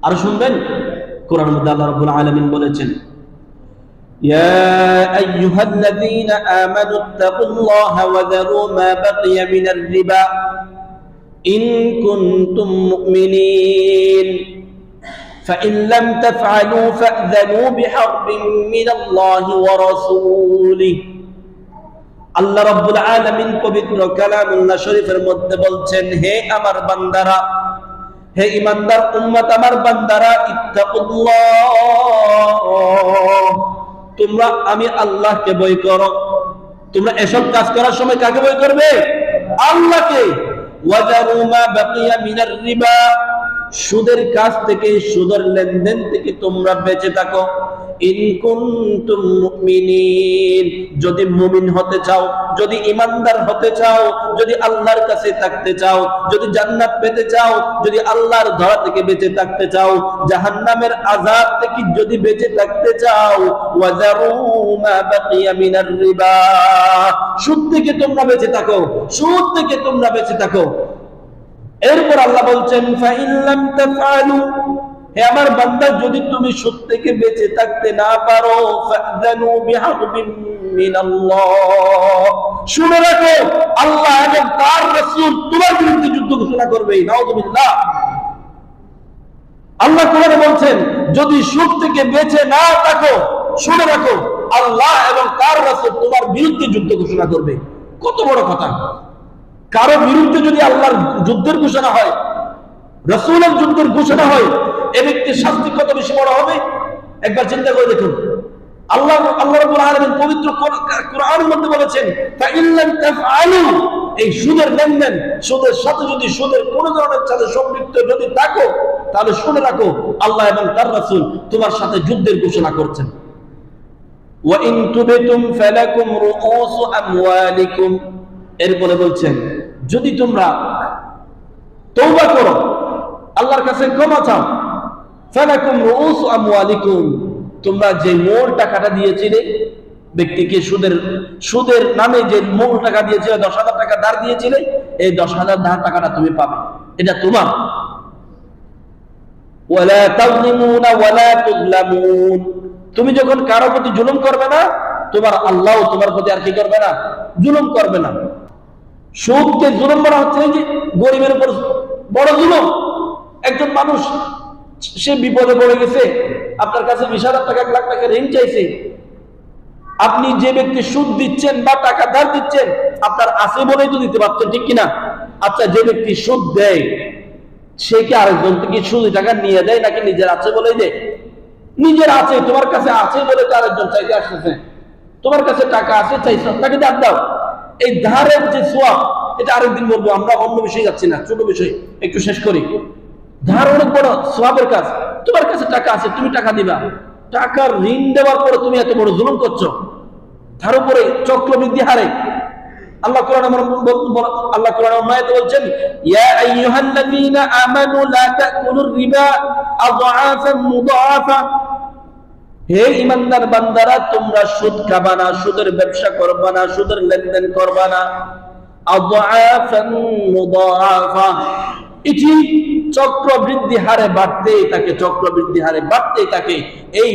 আর শুনবেন কোরআনের মধ্যে আল্লাহ রাব্বুল আলামিন বলেছেন, ইয়া আইয়ুহাল্লাযীনা আমানু ইত্তাকুল্লাহা ওয়া যারু মা বাকিয়া মিনার রিবা ইন কুনতুম মুমিনিন فإن لم تفعلوا فأذنوا بحرب من الله ورسوله। আল্লাহ রাব্বুল আলামিন পবিত্র কালামুল্লাহ শরীফের মধ্যে বলছেন, হে আমার বান্দারা, হে ঈমানদার উম্মত আমার বান্দারা, ইত্তাকুল্লাহ, তোমরা আমি আল্লাহকে ভয় করো। তোমরা এসব কাজ করার সময় কাকে ভয় করবে? আল্লাহকে। ওয়াজারু মা বাকিয়া মিনার রিবা, সুদের কাজ থেকে, সুদের লেনদেন থেকে তোমরা বেঁচে থাকো। ইন কুনতুম মুমিনিন, যদি মুমিন হতে চাও, যদি ঈমানদার হতে চাও, যদি আল্লাহর কাছে থাকতে চাও, যদি জান্নাত পেতে চাও, যদি আল্লাহর ধরা থেকে বেঁচে থাকতে চাও, জাহান্নামের আযাব থেকে যদি বেঁচে থাকতে চাও, ওয়াজারু মা বাকিয়া মিনার রিবা, সুদ থেকে তোমরা বেঁচে থাকো, সুদ থেকে তোমরা বেঁচে থাকো। এরপর আল্লাহ বলছেন, ফাইন লাম তাফআলু, হে আমার বান্দা, যদি তুমি সুদ থেকে বেঁচে থাকতে না পারো, ফাযানু বিহারবিন মিনাল্লাহ, শুনে রাখো আল্লাহ এবং তার রাসূল তোমার বিরুদ্ধে যুদ্ধ ঘোষণা করবে। নাউযুবিল্লাহ। আল্লাহ কোরআনে বলছেন, যদি সুদ থেকে বেঁচে না থাকো, শুনে রাখো আল্লাহ এবং তার রাসূল তোমার বিরুদ্ধে যুদ্ধ ঘোষণা করবে। কত বড় কথা! কারো বিরুদ্ধে যদি আল্লাহর যুদ্ধের ঘোষণা হয়, রাসূলের যুদ্ধের ঘোষণা হয়, এ ব্যক্তির শাস্তি কত বেশি বড় হবে একবার চিন্তা করে দেখুন। আল্লাহ রাব্বুল আলামিন পবিত্র কোরআনের মধ্যে বলেছেন, ফাইন লাম তাফআলু, এই সুদের লেনদেন, সুদের সাথে যদি সুদের কোন ধরনের সাথে সম্পৃক্ত যদি থাকো, তাহলে শুনে রাখো আল্লাহ এবং তার রাসূল তোমার সাথে যুদ্ধের ঘোষণা করছেন। ওয়া ইন তুবিতুম ফালাকুম রুউসু আমওয়ালিকুম, এরপরে বলছেন, যদি তোমরা তওবা করো, আল্লাহর কাছে ক্ষমা চাও, ফালাকুম রুউসু আমওয়ালিকুম, তোমরা যে মূল টাকাটা দিয়েছিলে ব্যক্তিকে, সুদের নামে যে মূল টাকা দিয়েছিলে, 10,000 টাকা ধার দিয়েছিলে, এই 10,000 ধার টাকাটা তুমি পাবে, এটা তোমার। ওয়ালা তাযলিমুনা ওয়ালা তুযলামুন, তুমি যখন কারো প্রতি জুলুম করবে না, তোমার আল্লাহ তোমার প্রতি আর কি করবে না? জুলুম করবে না। সুদকে জুলুম বলা হচ্ছে যে গরিবের উপর বড় জুলুম। একজন মানুষ সে বিপদে পড়ে গেছে, আপনার কাছে 20,000 টাকা, 1 লাখ টাকা ঋণ চাইছে, আপনি যে ব্যক্তি সুদ দিচ্ছেন বা টাকা ধার দিচ্ছেন, আপনার আছে বলেই তো দিতে পারছেন, ঠিক কিনা? আচ্ছা, যে ব্যক্তি সুদ দেয় সে কি আরেকজন থেকে সুদ টাকা নিয়ে দেয় নাকি নিজের আছে বলেই দেয়? নিজের আছে, তোমার কাছে আছে বলে তো আরেকজন চাইতে আসতেছে। তোমার কাছে টাকা আছে, চাইছো, তাকে ধার দাও। এই ধারের যে সোয়াব, এটা আরেকদিন বলবো, আমরা অন্য বিষয়ে যাচ্ছি না, ছোট বিষয় একটু শেষ করি। ধার অনেক বড় সোয়াবের কাজ। তোমার কাছে টাকা আছে, তুমি টাকা দিবা, টাকার ঋণ দেওয়ার পরে তুমি এত বড় জুলুম করছো, তার উপরে চক্রবৃদ্ধি হারে। আল্লাহ কোরআনে বলছেন, ইয়া আইয়ুহাল্লাযীনা আমানু লা তাকুলুর রিবা আযআফান মুদাআফা, হে ঈমানদার বান্দারা, তোমরা সুদ খাবা না, সুদের ব্যবসা করবা না, সুদের লেনদেন করবা না। আযআফান মুদাআফা, এটি চক্রবৃদ্ধি হারে বাড়তেই থাকে, চক্রবৃদ্ধি হারে বাড়তেই থাকে। এই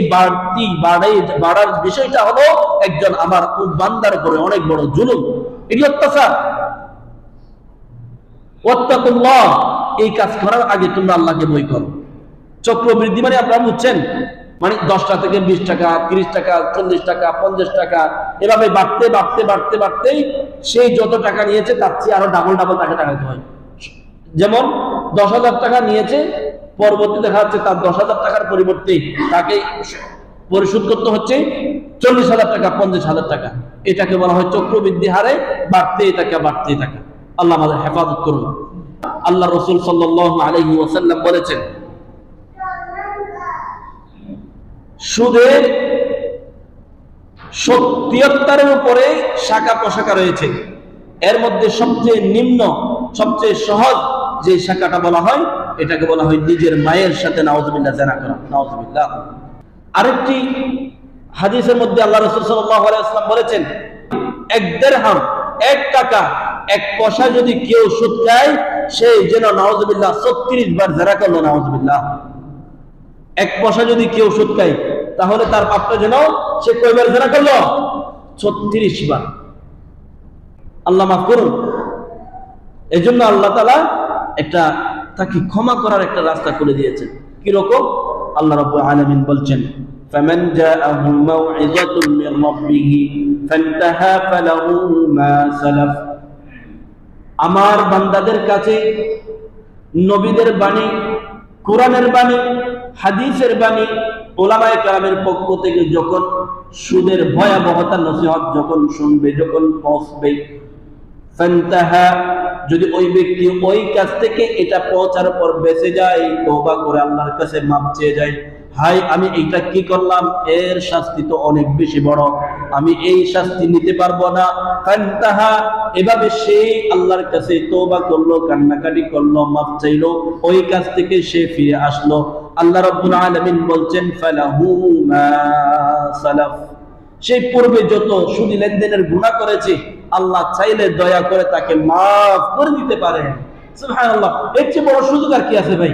বাড়ার বিষয়টা হলো একজন আমার বান্দার উপরে অনেক বড় জুলুম, এটি অত্যাচার। ওয়াত্তাকুল্লাহ, এই কাজ করার আগে তোমরা আল্লাহকে ভয় করো। চক্রবৃদ্ধি মানে আপনারা বুঝছেন, মানে 10 টাকা থেকে 20 টাকা, 30 টাকা, 40 টাকা, 50 টাকা, এভাবে বাড়তে বাড়তে বাড়তে বাড়তেই সেই যত টাকা নিয়েছে তার চেয়ে আরো ডাবল টাকা টাকাতে হয়। যেমন 10,000 টাকা নিয়েছে, পরবর্তী দেখা যাচ্ছে তার 10,000 টাকার পরিবর্তে তাকে পরিশোধ করতে হচ্ছে 40,000 টাকা, 50,000 টাকা। এটাকে বলা হয় চক্রবৃদ্ধি হারে বাড়তেই থাকে। আল্লাহ আমাদের হেফাজত করুন। আল্লাহ রাসূল সাল্লাল্লাহু আলাইহি ওয়াসাল্লাম বলেছেন, সুদের 73-এর উপরে শাখা প্রশাখা রয়েছে। এর মধ্যে সবচেয়ে নিম্ন, সবচেয়ে সহজ যে শাখাটা বলা হয়, এটাকে বলা হয় নিজের মায়ের সাথে নাউযুবিল্লাহ জিনা করা। নাউযুবিল্লাহ। আরেকটি হাদিসের মধ্যে আল্লাহ রাসূল সাল্লাল্লাহু আলাইহি ওয়াসাল্লাম বলেছেন, 1 দিরহাম, 1 টাকা, 1 পয়সা যদি কেউ সুদ খায়, সে যেন নাউযুবিল্লাহ 36 বার জিনা করলো। নাউযুবিল্লাহ। এক পয়সা যদি কেউ সুদ খায় তাহলে তার পাপটা যেন সে কয়বার জেনা করলো? 36 বার। আল্লাহ মাফ করুন। এই জন্য আল্লাহ তাআলা একটা তাকে ক্ষমা করার একটা রাস্তা করে দিয়েছেন। কি রকম? আল্লাহ রাব্বুল আলামিন বলছেন, ফামান জাআহু মাউইযাতুন মির রাব্বিহি ফান্তাহা ফালাহু মা সালাফ। আমার বান্দাদের কাছে নবীদের বাণী, কোরআনের বাণী, হাদিসের বাণী, উলামায়ে কেরামের পক্ষ থেকে যখন সুদের ভয়াবহতা নসিহত যখন শুনবে, যখন পৌঁছবে, ফান্তাহা, যদি ওই ব্যক্তি ওই কাছ থেকে এটা পৌঁছার পর বেঁচে যায়, তওবা করে আল্লাহর কাছে মাপ চেয়ে যায়, হাই আমি এইটা কি করলাম, এর শাস্তি তো অনেক বেশি বড়, আমি এই শাস্তি নিতে পারবো না। ফান্তাহা, এভাবে সে আল্লাহর কাছে তওবা করলো, কান্নাকাটি করলো, মাপ চাইলো, ওই কাছ থেকে সে ফিরে আসলো। আল্লাহ রাব্বুল আলামিন বলছেন, ফালাহু মা সালাফ, সেই পূর্বে যত সুদি লেনদেনের গুনাহ করেছে আল্লাহ চাইলে দয়া করে তাকে মাফ করে দিতে পারেন। সুবহানাল্লাহ। এর চেয়ে বড় সুযোগ আর কি আছে ভাই?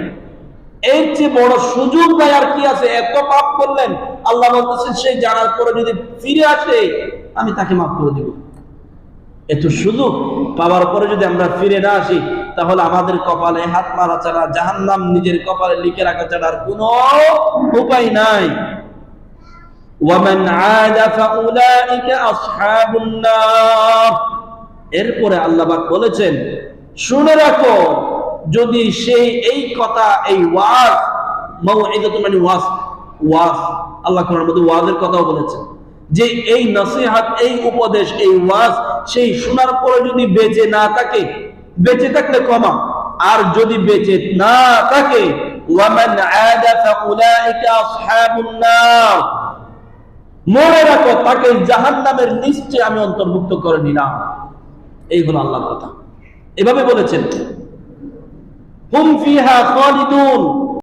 এর চেয়ে বড় সুযোগ ভাই আর কি আছে? এত পাপ করলেন, আল্লাহ বলতেছেন সেই জানার পরে যদি ফিরে আসে আমি তাকে মাফ করে দিব। এত সুযোগ পাওয়ার পরে যদি আমরা ফিরে না আসি তাহলে আমাদের কপালে হাত মারা ছাড়া, জাহান্নাম নিজের কপালে লিখে রাখা ছাড়া আর কোনো উপায় নাই। ওয়ামান আদা ফাউলাইকা আসহাবুন নার। এরপরে আল্লাহ পাক বলেছেন, শুনে রাখো, যদি সেই এই কথা, এই ওয়াজ, মাউইযাতুন মানে ওয়াজ, ওয়াজ আল্লাহ কোরআনের মধ্যে ওয়াজের কথাও বলেছেন, যে এই নসিহত, এই উপদেশ, এই ওয়াজ সেই শোনার পরে যদি বেঁচে না থাকে, বেঁচে থাকলে ক্ষমা, আর যদি বেঁচে না থাকে, ওয়ামান আদা ফাউলাইকা আসহাবুন নার, মনে রাখো তাকে জাহান্নামের লিস্টে আমি অন্তর্ভুক্ত করে নিলাম। এই হলো আল্লাহর কথা। এভাবে বলেছেন, হুম ফিহা খালিদুন,